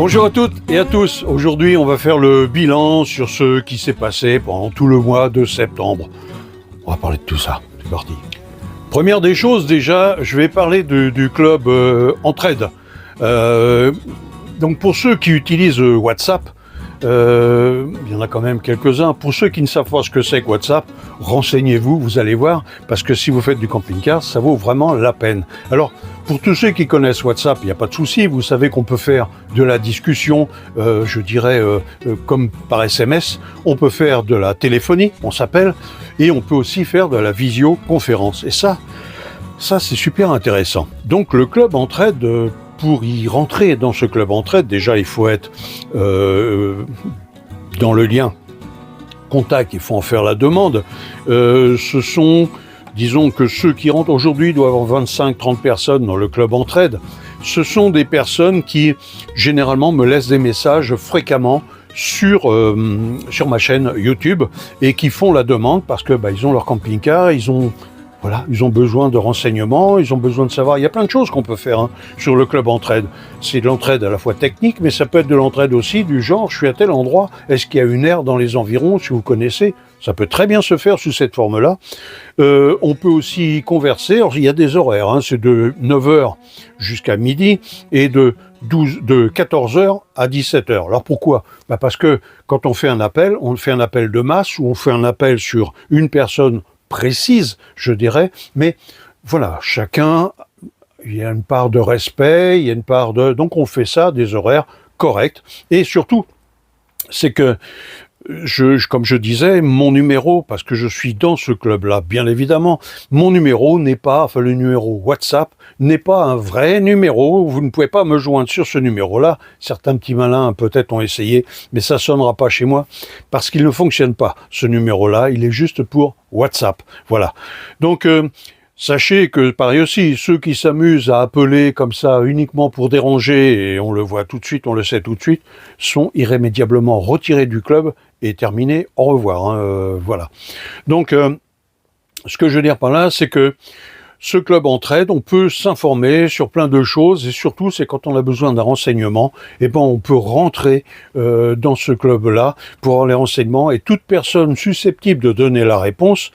Bonjour à toutes et à tous. Aujourd'hui, on va faire le bilan sur ce qui s'est passé pendant tout le mois de septembre. On va parler de tout ça. C'est parti. Première des choses, déjà, je vais parler du club Entraide. Donc pour ceux qui utilisent WhatsApp, il y en a quand même quelques-uns. Pour ceux qui ne savent pas ce que c'est que WhatsApp, renseignez-vous, vous allez voir, parce que si vous faites du camping-car, ça vaut vraiment la peine. Alors, pour tous ceux qui connaissent WhatsApp, il n'y a pas de souci, vous savez qu'on peut faire de la discussion, comme par SMS, on peut faire de la téléphonie, on s'appelle, et on peut aussi faire de la visioconférence. Et ça c'est super intéressant. Donc le club Entraide, pour y rentrer dans ce club Entraide, déjà il faut être dans le lien contact, il faut en faire la demande. Ce sont, disons que ceux qui rentrent aujourd'hui doivent avoir 25-30 personnes dans le club Entraide. Ce sont des personnes qui généralement me laissent des messages fréquemment sur ma chaîne YouTube et qui font la demande parce que ils ont leur camping-car, ils ont besoin de renseignements, ils ont besoin de savoir. Il y a plein de choses qu'on peut faire sur le club Entraide. C'est de l'entraide à la fois technique, mais ça peut être de l'entraide aussi du genre, je suis à tel endroit, est-ce qu'il y a une aire dans les environs, si vous connaissez? Ça peut très bien se faire sous cette forme-là. On peut aussi converser. Alors, il y a des horaires, c'est de 9h jusqu'à midi et de 14h à 17h. Alors pourquoi? Parce que quand on fait un appel de masse ou on fait un appel sur une personne précise, je dirais, mais voilà, chacun, il y a une part de respect, il y a une part de... Donc on fait ça, des horaires corrects, et surtout, c'est que, comme je disais, mon numéro, parce que je suis dans ce club-là, bien évidemment, mon numéro n'est pas, le numéro WhatsApp n'est pas un vrai numéro, vous ne pouvez pas me joindre sur ce numéro-là, certains petits malins peut-être ont essayé, mais ça sonnera pas chez moi, parce qu'il ne fonctionne pas, ce numéro-là, il est juste pour WhatsApp, voilà. Donc, sachez que, pareil aussi, ceux qui s'amusent à appeler comme ça uniquement pour déranger, et on le voit tout de suite, on le sait tout de suite, sont irrémédiablement retirés du club et terminés, au revoir, voilà. Donc, ce que je veux dire par là, c'est que ce club Entraide, on peut s'informer sur plein de choses, et surtout, c'est quand on a besoin d'un renseignement, on peut rentrer dans ce club-là pour avoir les renseignements, et toute personne susceptible de donner la réponse,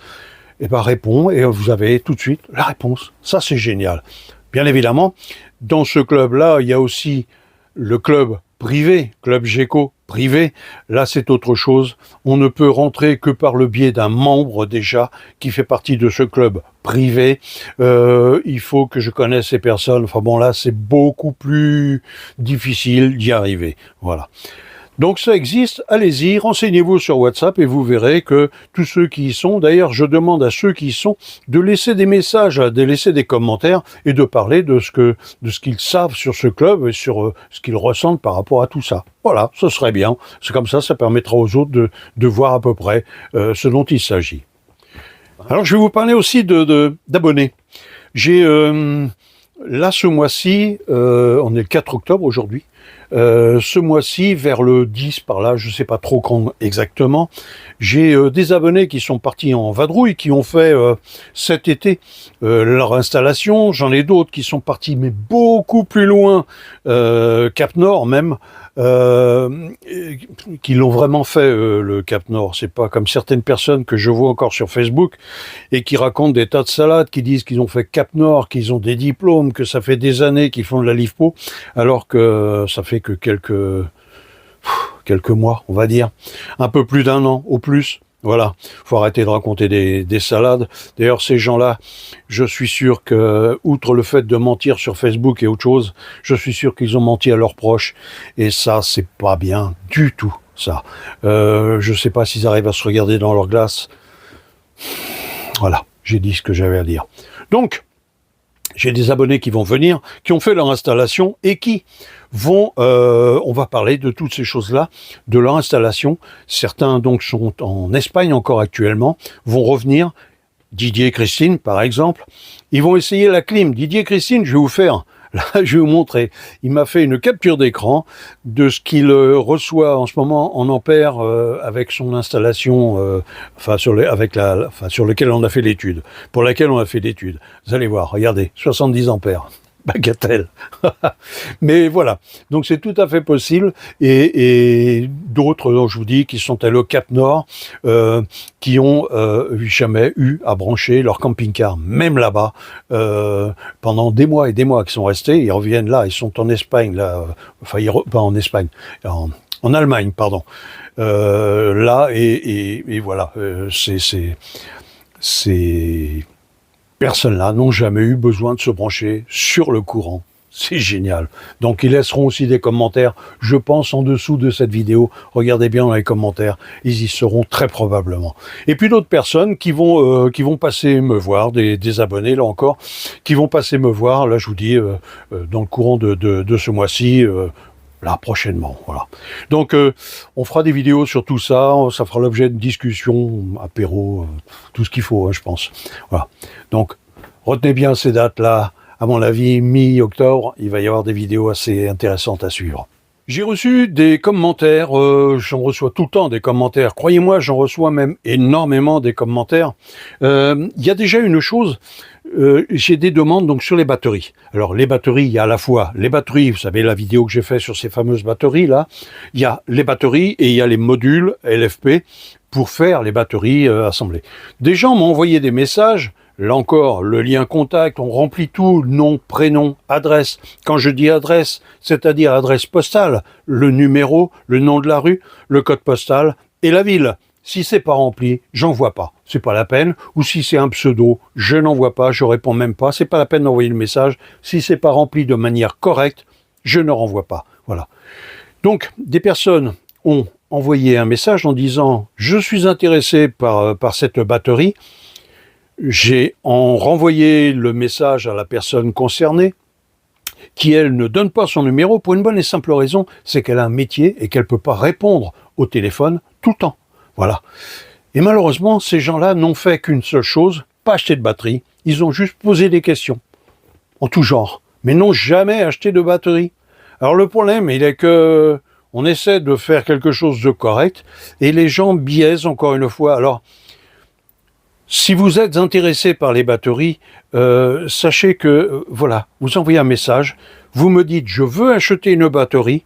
répond, et vous avez tout de suite la réponse. Ça, c'est génial. Bien évidemment, dans ce club-là, il y a aussi le club privé, club GECO privé. Là, c'est autre chose. On ne peut rentrer que par le biais d'un membre déjà qui fait partie de ce club privé. Il faut que je connaisse ces personnes. Là, c'est beaucoup plus difficile d'y arriver. Voilà. Donc ça existe, allez-y, renseignez-vous sur WhatsApp et vous verrez que tous ceux qui y sont, d'ailleurs je demande à ceux qui y sont de laisser des messages, de laisser des commentaires et de parler de ce qu'ils savent sur ce club et sur ce qu'ils ressentent par rapport à tout ça. Voilà, ce serait bien. C'est comme ça permettra aux autres de voir à peu près ce dont il s'agit. Alors je vais vous parler aussi d'abonnés. J'ai là ce mois-ci, on est le 4 octobre aujourd'hui, ce mois-ci, vers le 10 par là, je ne sais pas trop quand exactement, j'ai des abonnés qui sont partis en vadrouille, qui ont fait cet été leur installation. J'en ai d'autres qui sont partis, mais beaucoup plus loin, Cap Nord même, qui l'ont vraiment fait, le Cap Nord. C'est pas comme certaines personnes que je vois encore sur Facebook et qui racontent des tas de salades, qui disent qu'ils ont fait Cap Nord, qu'ils ont des diplômes, que ça fait des années qu'ils font de la LIFPO, alors que ça fait que quelques mois, on va dire, un peu plus d'un an au plus. Voilà, faut arrêter de raconter des salades. D'ailleurs, ces gens-là, je suis sûr que, outre le fait de mentir sur Facebook et autre chose, je suis sûr qu'ils ont menti à leurs proches. Et ça, c'est pas bien du tout, ça. Je sais pas s'ils arrivent à se regarder dans leur glace. Voilà, j'ai dit ce que j'avais à dire. Donc, j'ai des abonnés qui vont venir, qui ont fait leur installation et qui vont, on va parler de toutes ces choses-là, de leur installation. Certains donc sont en Espagne encore actuellement, vont revenir. Didier et Christine, par exemple, ils vont essayer la clim. Didier et Christine, je vais vous faire, là, je vais vous montrer. Il m'a fait une capture d'écran de ce qu'il reçoit en ce moment en ampères avec son installation, sur lequel on a fait l'étude, pour laquelle on a fait l'étude. Vous allez voir, regardez, 70 ampères. bagatelle. Mais voilà, donc c'est tout à fait possible. Et d'autres, dont je vous dis, qui sont allés au Cap Nord, qui ont jamais eu à brancher leur camping-car, même là-bas, pendant des mois et des mois, qui sont restés. Ils reviennent là, ils sont en Espagne, là, enfin, pas en Espagne, en Allemagne, pardon. Là, et voilà, ces personnes-là n'ont jamais eu besoin de se brancher sur le courant. C'est génial. Donc ils laisseront aussi des commentaires, je pense, en dessous de cette vidéo. Regardez bien dans les commentaires, ils y seront très probablement. Et puis d'autres personnes qui vont passer me voir, des abonnés là encore, qui vont passer me voir, là je vous dis, dans le courant de ce mois-ci, là prochainement, voilà. Donc on fera des vidéos sur tout ça, ça fera l'objet de discussions, apéro, tout ce qu'il faut, hein, je pense. Voilà. Donc retenez bien ces dates-là. À mon avis, mi-octobre, il va y avoir des vidéos assez intéressantes à suivre. J'ai reçu des commentaires, j'en reçois tout le temps des commentaires. Croyez-moi, j'en reçois même énormément des commentaires. Il y a déjà une chose, j'ai des demandes donc sur les batteries. Alors les batteries, il y a à la fois les batteries, vous savez la vidéo que j'ai fait sur ces fameuses batteries là, il y a les batteries et il y a les modules LFP pour faire les batteries assemblées. Des gens m'ont envoyé des messages. Là encore, le lien contact, on remplit tout, nom, prénom, adresse. Quand je dis adresse, c'est-à-dire adresse postale, le numéro, le nom de la rue, le code postal et la ville. Si c'est pas rempli, j'envoie pas. C'est pas la peine. Ou si c'est un pseudo, je n'envoie pas, je réponds même pas. C'est pas la peine d'envoyer le message. Si c'est pas rempli de manière correcte, je ne renvoie pas. Voilà. Donc, des personnes ont envoyé un message en disant « Je suis intéressé par cette batterie ». J'ai renvoyé le message à la personne concernée, qui elle ne donne pas son numéro pour une bonne et simple raison, c'est qu'elle a un métier et qu'elle ne peut pas répondre au téléphone tout le temps. Voilà. Et malheureusement, ces gens-là n'ont fait qu'une seule chose, pas acheter de batterie. Ils ont juste posé des questions, en tout genre, mais n'ont jamais acheté de batterie. Alors le problème, il est que on essaie de faire quelque chose de correct, et les gens biaisent encore une fois. Alors, si vous êtes intéressé par les batteries, sachez que, voilà, vous envoyez un message, vous me dites « je veux acheter une batterie »,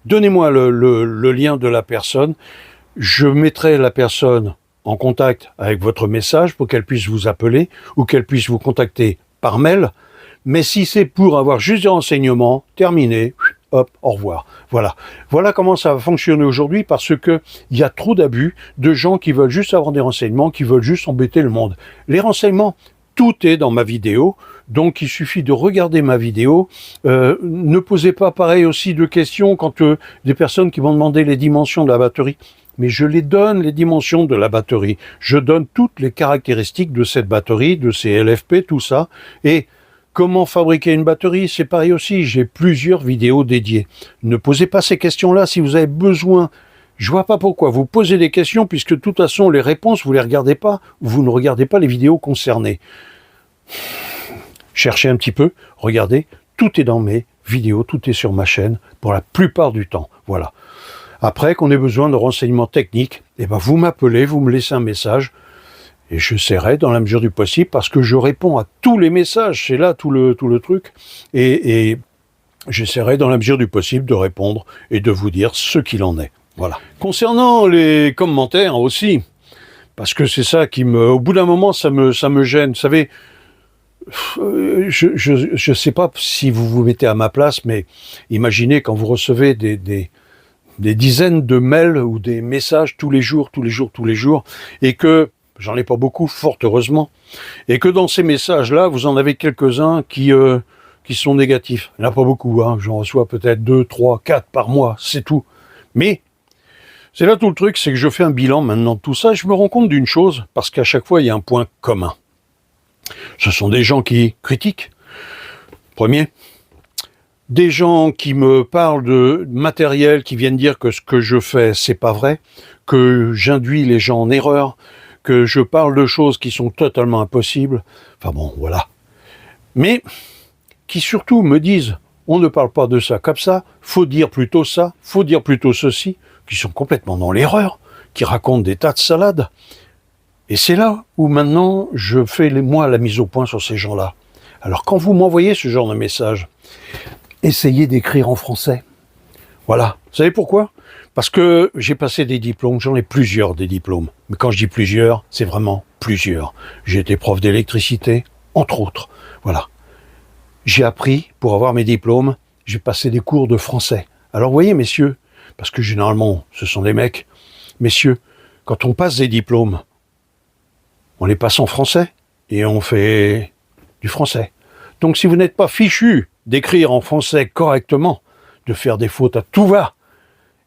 donnez-moi le lien de la personne, je mettrai la personne en contact avec votre message pour qu'elle puisse vous appeler ou qu'elle puisse vous contacter par mail, mais si c'est pour avoir juste des renseignements, terminé, hop, au revoir. Voilà. Voilà comment ça va fonctionner aujourd'hui parce que il y a trop d'abus de gens qui veulent juste avoir des renseignements, qui veulent juste embêter le monde. Les renseignements, tout est dans ma vidéo, donc il suffit de regarder ma vidéo. Ne posez pas pareil aussi de questions quand des personnes qui vont demander les dimensions de la batterie. Mais je les donne, les dimensions de la batterie. Je donne toutes les caractéristiques de cette batterie, de ces LFP, tout ça. Et comment fabriquer une batterie, c'est pareil aussi, j'ai plusieurs vidéos dédiées. Ne posez pas ces questions-là si vous avez besoin. Je vois pas pourquoi vous posez des questions puisque de toute façon les réponses vous les regardez pas ou vous ne regardez pas les vidéos concernées. Cherchez un petit peu, regardez, tout est dans mes vidéos, tout est sur ma chaîne pour la plupart du temps. Voilà. Après qu'on ait besoin de renseignements techniques, eh ben vous m'appelez, vous me laissez un message. Et j'essaierai dans la mesure du possible, parce que je réponds à tous les messages, c'est là tout le truc, et j'essaierai dans la mesure du possible de répondre et de vous dire ce qu'il en est. Voilà. Concernant les commentaires aussi, parce que c'est ça qui au bout d'un moment, ça me gêne. Vous savez, je sais pas si vous vous mettez à ma place, mais imaginez quand vous recevez des dizaines de mails ou des messages tous les jours, et que j'en ai pas beaucoup, fort heureusement. Et que dans ces messages-là, vous en avez quelques-uns qui sont négatifs. Il n'y en a pas beaucoup, hein. J'en reçois peut-être 2, 3, 4 par mois, c'est tout. Mais c'est là tout le truc, c'est que je fais un bilan maintenant de tout ça, et je me rends compte d'une chose, parce qu'à chaque fois, il y a un point commun. Ce sont des gens qui critiquent, premier. Des gens qui me parlent de matériel, qui viennent dire que ce que je fais, c'est pas vrai, que j'induis les gens en erreur, que je parle de choses qui sont totalement impossibles, enfin bon, voilà. Mais qui surtout me disent, on ne parle pas de ça comme ça, faut dire plutôt ça, faut dire plutôt ceci, qui sont complètement dans l'erreur, qui racontent des tas de salades. Et c'est là où maintenant je fais moi la mise au point sur ces gens-là. Alors quand vous m'envoyez ce genre de message, essayez d'écrire en français. Voilà. Vous savez pourquoi? Parce que j'ai passé des diplômes, j'en ai plusieurs des diplômes. Mais quand je dis plusieurs, c'est vraiment plusieurs. J'ai été prof d'électricité, entre autres. Voilà. J'ai appris, pour avoir mes diplômes, j'ai passé des cours de français. Alors vous voyez, messieurs, parce que généralement, ce sont des mecs, messieurs, quand on passe des diplômes, on les passe en français et on fait du français. Donc si vous n'êtes pas fichu d'écrire en français correctement, de faire des fautes à tout va,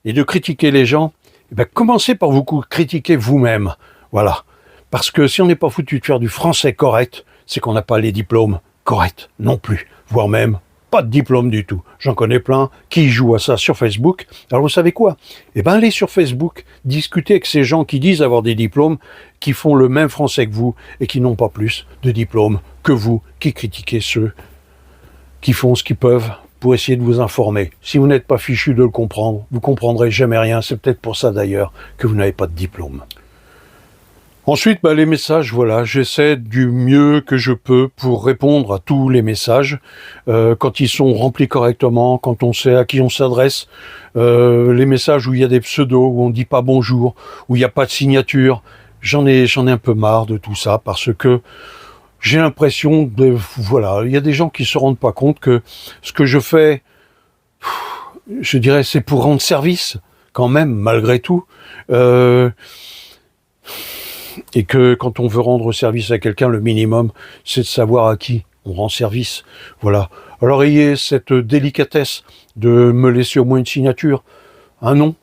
et de critiquer les gens, eh bien, commencez par vous critiquer vous-même. Voilà. Parce que si on n'est pas foutu de faire du français correct, c'est qu'on n'a pas les diplômes corrects non plus. Voire même pas de diplôme du tout. J'en connais plein qui jouent à ça sur Facebook. Alors vous savez quoi? Eh bien, allez sur Facebook, discutez avec ces gens qui disent avoir des diplômes, qui font le même français que vous et qui n'ont pas plus de diplômes que vous, qui critiquez ceux qui font ce qu'ils peuvent pour essayer de vous informer. Si vous n'êtes pas fichu de le comprendre, vous comprendrez jamais rien. C'est peut-être pour ça d'ailleurs que vous n'avez pas de diplôme. Ensuite, les messages, voilà, j'essaie du mieux que je peux pour répondre à tous les messages, quand ils sont remplis correctement, quand on sait à qui on s'adresse, les messages où il y a des pseudos, où on ne dit pas bonjour, où il n'y a pas de signature, j'en ai un peu marre de tout ça, parce que j'ai l'impression de, voilà, il y a des gens qui se rendent pas compte que ce que je fais, je dirais, c'est pour rendre service, quand même, malgré tout, et que quand on veut rendre service à quelqu'un, le minimum, c'est de savoir à qui on rend service. Voilà. Alors ayez cette délicatesse de me laisser au moins une signature, un nom,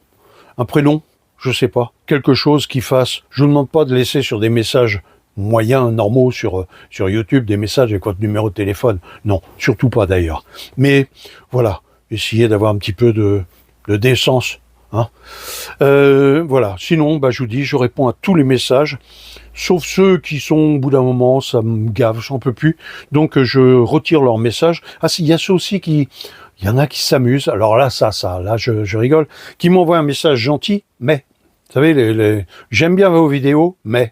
un prénom, je sais pas, quelque chose qui fasse. Je ne demande pas de laisser sur des messages moyens, normaux, sur YouTube, des messages avec votre numéro de téléphone. Non, surtout pas d'ailleurs. Mais voilà, essayez d'avoir un petit peu de décence. Hein. Voilà. Sinon, je vous dis, je réponds à tous les messages, sauf ceux qui sont, au bout d'un moment, ça me gave, j'en peux plus. Donc, je retire leurs messages. Ah, il y a ceux aussi qui, il y en a qui s'amusent. Alors là, là, je rigole. Qui m'envoient un message gentil, mais, vous savez, j'aime bien vos vidéos, mais.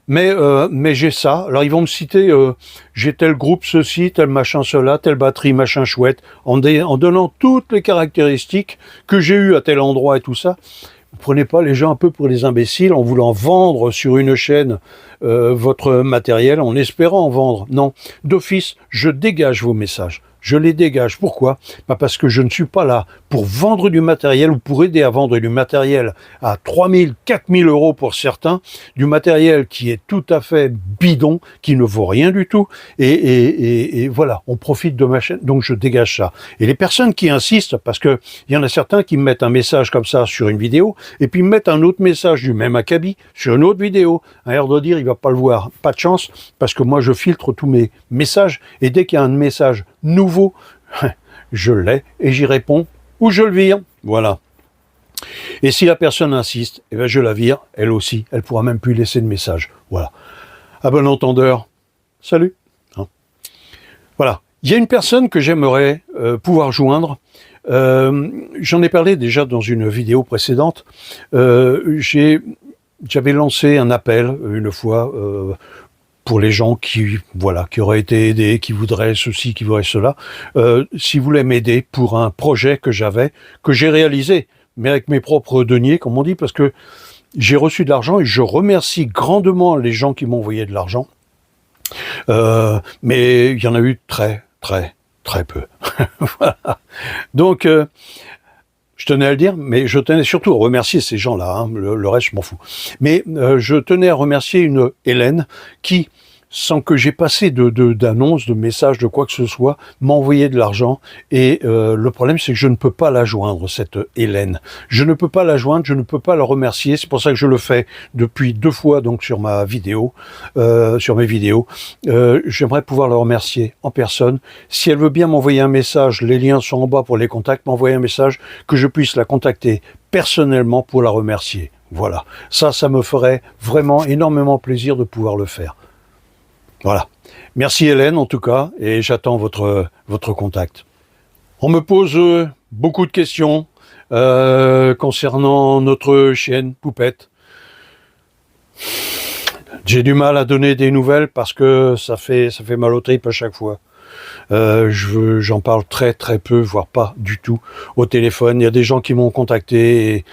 Mais j'ai ça. Alors ils vont me citer, j'ai tel groupe, ceci, tel machin, cela, telle batterie, machin chouette, en donnant toutes les caractéristiques que j'ai eues à tel endroit et tout ça. Vous prenez pas les gens un peu pour des imbéciles en voulant vendre sur une chaîne votre matériel, en espérant en vendre. Non, d'office, je dégage vos messages. Je les dégage. Pourquoi? Pas parce que je ne suis pas là pour vendre du matériel ou pour aider à vendre du matériel à 3 000, 4 000 euros pour certains, du matériel qui est tout à fait bidon, qui ne vaut rien du tout, et voilà, on profite de ma chaîne, donc je dégage ça. Et les personnes qui insistent, parce que il y en a certains qui me mettent un message comme ça sur une vidéo, et puis me mettent un autre message du même acabit sur une autre vidéo, un air de dire, il va pas le voir, pas de chance, parce que moi je filtre tous mes messages, et dès qu'il y a un message nouveau, je l'ai et j'y réponds ou je le vire. Voilà. Et si la personne insiste, je la vire, elle aussi. Elle pourra même plus laisser de message. Voilà. À bon entendeur, salut. Hein. Voilà. Il y a une personne que j'aimerais pouvoir joindre. J'en ai parlé déjà dans une vidéo précédente. J'avais lancé un appel une fois pour les gens qui auraient été aidés, qui voudraient ceci, qui voudraient cela, si vous voulez m'aider pour un projet que j'ai réalisé, mais avec mes propres deniers, comme on dit, parce que j'ai reçu de l'argent et je remercie grandement les gens qui m'ont envoyé de l'argent, mais il y en a eu très, très, très peu. Voilà. Donc, je tenais à le dire, mais je tenais surtout à remercier ces gens-là, hein, le reste je m'en fous. Mais je tenais à remercier une Hélène qui, sans que j'ai passé d'annonces, de messages, de quoi que ce soit, m'a envoyé de l'argent. Et le problème, c'est que je ne peux pas la joindre, cette Hélène. Je ne peux pas la joindre, je ne peux pas la remercier. C'est pour ça que je le fais depuis 2 fois donc sur ma vidéo, sur mes vidéos. J'aimerais pouvoir la remercier en personne. Si elle veut bien m'envoyer un message, les liens sont en bas pour les contacts, m'envoyer un message, que je puisse la contacter personnellement pour la remercier. Voilà. Ça me ferait vraiment énormément plaisir de pouvoir le faire. Voilà. Merci Hélène en tout cas, et j'attends votre contact. On me pose beaucoup de questions concernant notre chienne Poupette. J'ai du mal à donner des nouvelles parce que ça fait mal aux tripes à chaque fois. J'en parle très très peu, voire pas du tout au téléphone. Il y a des gens qui m'ont contacté et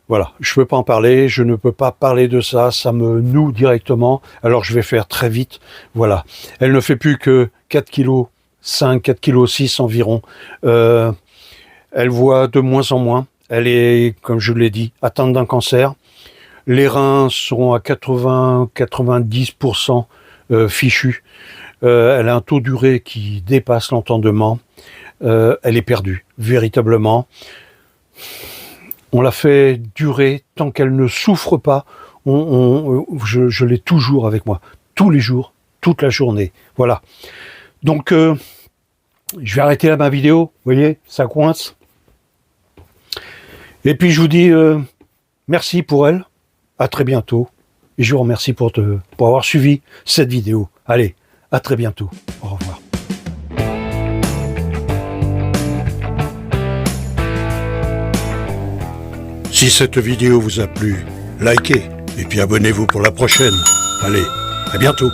voilà, je peux pas en parler, je ne peux pas parler de ça, ça me noue directement, alors je vais faire très vite. Voilà, elle ne fait plus que 4 kg 5, 4 kg 6 environ. Elle voit de moins en moins, elle est, comme je l'ai dit, atteinte d'un cancer. Les reins sont à 80-90% fichus. Elle a un taux d'urée qui dépasse l'entendement. Elle est perdue, véritablement. On la fait durer tant qu'elle ne souffre pas. Je l'ai toujours avec moi, tous les jours, toute la journée. Voilà. Donc, je vais arrêter là ma vidéo. Vous voyez, ça coince. Et puis, je vous dis merci pour elle. À très bientôt. Et je vous remercie pour avoir suivi cette vidéo. Allez, à très bientôt. Au revoir. Si cette vidéo vous a plu, likez et puis abonnez-vous pour la prochaine. Allez, à bientôt.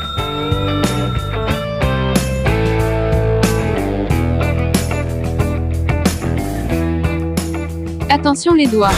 Attention les doigts.